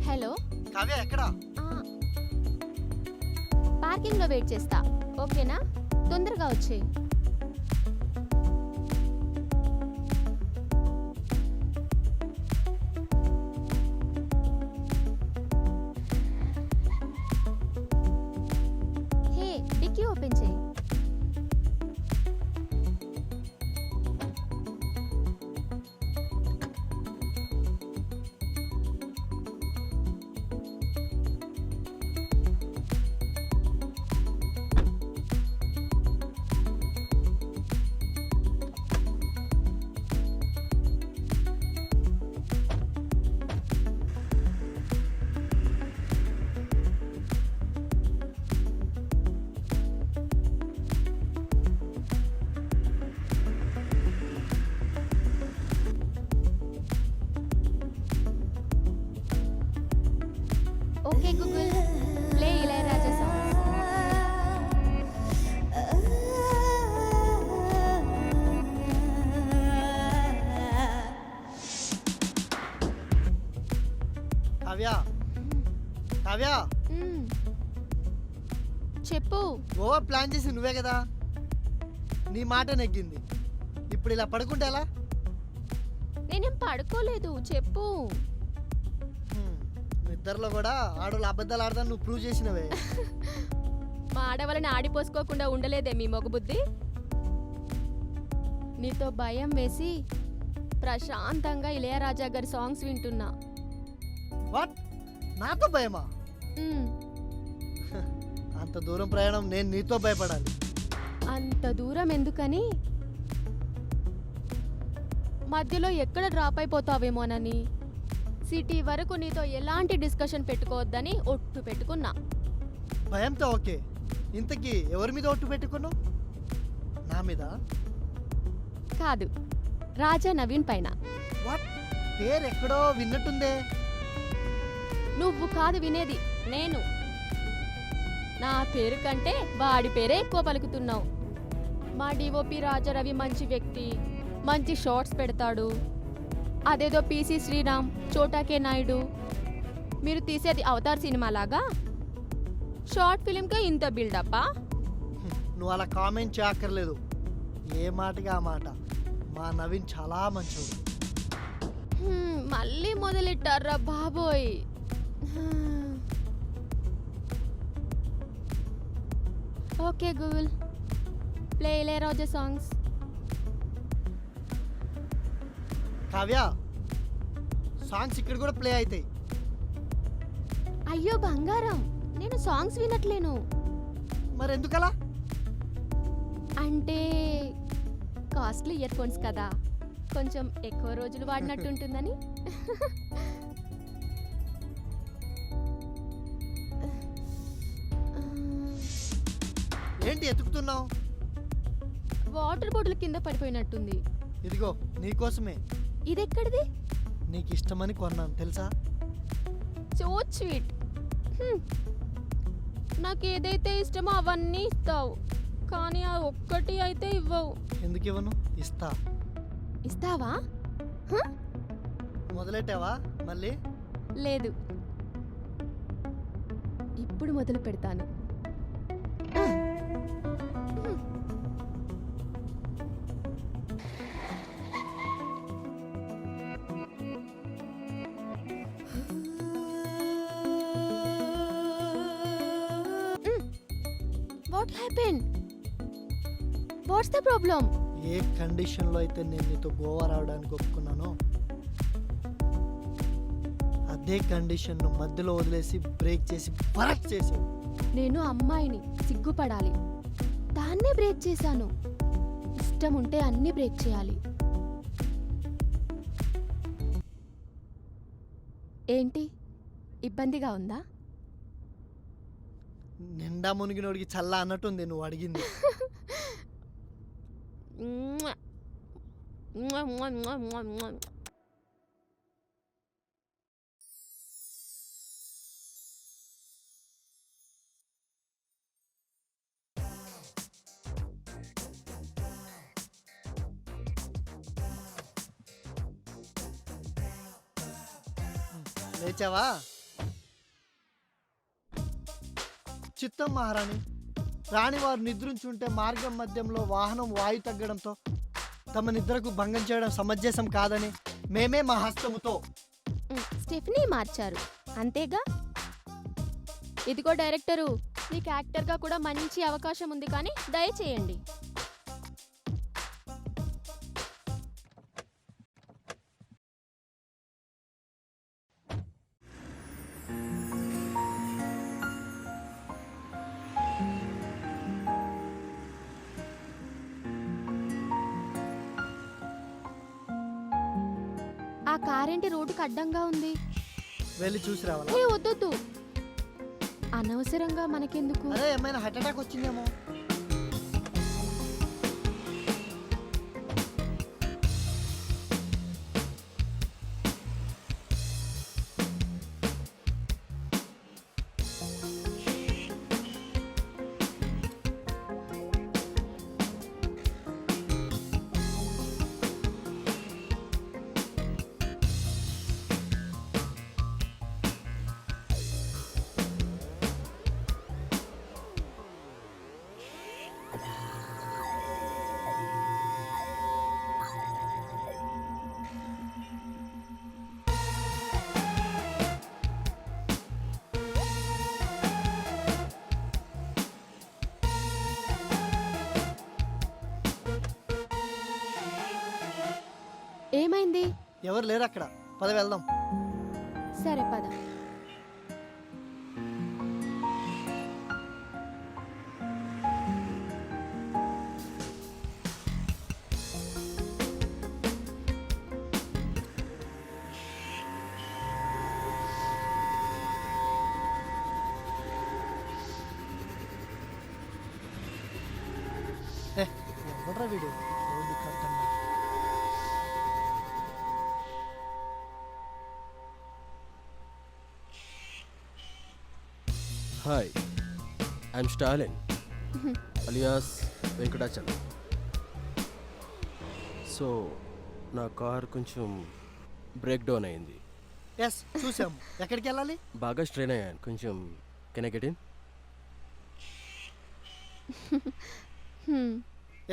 Hello. Kavya ఎక్కడా? Parking లో wait చేస్తా, ఓకేనా? తొందరగా వచ్చేయ్. హే, డిక్కీ ఓపెన్ చేయి. Okay Google, play Ilaiyaraaja songs. Kavya Kavya, చెప్పు. గోవా ప్లాన్ చేసి నువ్వే కదా, నీ మాట నెగ్గింది. ఇప్పుడు ఇలా పడుకుంటే ఎలా? నేనేం పడుకోలేదు, చెప్పు. ఇద్దరిలో కూడా ఆడవాళ్ళు అబద్ధాలు ఆడదాన్ని నువ్వు ప్రూవ్ చేసినవే. మా ఆడవాళ్ళని ఆడిపోసుకోకుండా ఉండలేదే మీ మొగబుద్ధి. నీతో భయం వేసి ప్రశాంతంగా ఇళయరాజా గారి సాంగ్స్ వింటున్నా. వాట్? నాతో భయమా? అంత దూరం ప్రయాణం నేను నీతో భయపడాలి? అంత దూరం ఎందుకని, మధ్యలో ఎక్కడ డ్రాప్ అయిపోతావేమోనని సిటీ వరకు నీతో ఎలాంటి డిస్కషన్ పెట్టుకోవద్దని ఒట్టు పెట్టుకున్నా. భయంతో ఓకే, ఇంతకీ ఎవరి మీద ఒట్టు పెట్టుకున్నావు? నా మీద కాదు, రాజా నవీన్ పైన. వాట్? పేరు ఎక్కడో విన్నట్టుందే. నువ్వు కాదు వినేది, నేను. నా పేరు కంటే వాడి పేరే ఎక్కువ పలుకుతున్నావు. మా డిఓపి రాజారవి మంచి వ్యక్తి, మంచి షార్ట్స్ పెడతాడు. అదేదో పీసీ శ్రీరామ్, చోటాకే నాయుడు, మీరు తీసేది అవతార్ సినిమాలాగా షార్ట్ ఫిలింకే ఇంత బిల్డప్పా? నువ్వు అలా కామెంట్ చేయక్కర్లేదు. ఏ మాటగా ఆ మాట. మా నవీన్ చాలా మంచోడు. మళ్ళీ మొదలెట్టారా బాబోయ్. Okay Google, play Ilaiyaraaja songs. Kavya, songs ఇక్కడ కూడా ప్లే అవుతాయి. అయ్యో బంగారం, నేను సాంగ్స్ వినట్లేను. మరి ఎందుకలా? అంటే కాస్ట్లీ ఇయర్ ఫోన్స్ కదా, కొంచెం ఎక్కువ రోజులు వాడినట్టుంటుందని. ఏంటి ఎతుకుతున్నావు? వాటర్ బాటిల్ కింద పడిపోయినట్టుంది. ఇదిగో నీకోసమే. ఇదెక్కడిది? నీకు ఇష్టమని కొన్నాను తెలుసా? So sweet. నాకు ఏదైతే ఇష్టమో అవన్నీ ఇస్తావు, కానీ ఆ ఒక్కటి అయితే ఇవ్వవు. ఎందుకు ఇవ్వను? ఇస్తా. ఇస్తావా? మొదలెట్టావా మళ్ళీ? లేదు, ఇప్పుడు మొదలు పెడతాను. What happened? What's the problem? ఏ కండిషన్లో అయితే నేను నీతో గోవా రావడానికి ఒప్పుకున్నానో అదే కండిషన్ మధ్యలో వదిలేసి బ్రేక్ చేసి బరక్ చేసావు. నేను అమ్మాయిని, సిగ్గుపడాలి. దాన్నే బ్రేక్ చేశాను. ఇష్టం ఉంటే అన్ని బ్రేక్ చేయాలి. ఏంటి, ఇబ్బందిగా ఉందా? నిండా మునిగినోడికి చల్ల అన్నట్టుంది నువ్వు అడిగింది. లేచావా? చిత్తం మహారాణి. రాణివారు నిద్రించుంటే మార్గం మధ్యంలో వాహనం వాయు తగ్గడంతో తమ నిద్రకు భంగం చేయడం సమంజసం కాదని మేమే మా హస్తముతో స్టెఫ్నీ మార్చారు అంతేగా. ఇదిగో డైరెక్టరు, మీకు యాక్టర్గా కూడా మంచి అవకాశం ఉంది, కానీ దయచేయండి. ఆ కారేంటి రోడ్డుకి అడ్డంగా ఉంది? వెళ్ళి చూసి రావాలా? ఏ వద్దొద్దు, అనవసరంగా మనకెందుకు. అదే ఏమైనా హార్ట్ అటాక్ వచ్చిందేమో. ఏమైంది? ఎవరు లేరు అక్కడ, పద వెళ్దాం. సరే పద. ఎవడ్రా వీడు రోడ్డు కట్టంగా. Hi, I'm Stalin alias Venkatachalam. So నా కార్ కొంచెం బ్రేక్ డౌన్ అయింది. ఎస్ చూసాము. ఎక్కడికి వెళ్ళాలి? బాగా స్ట్రెయిన్ అయ్యాను కొంచెం. Can I get in?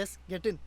Yes get in.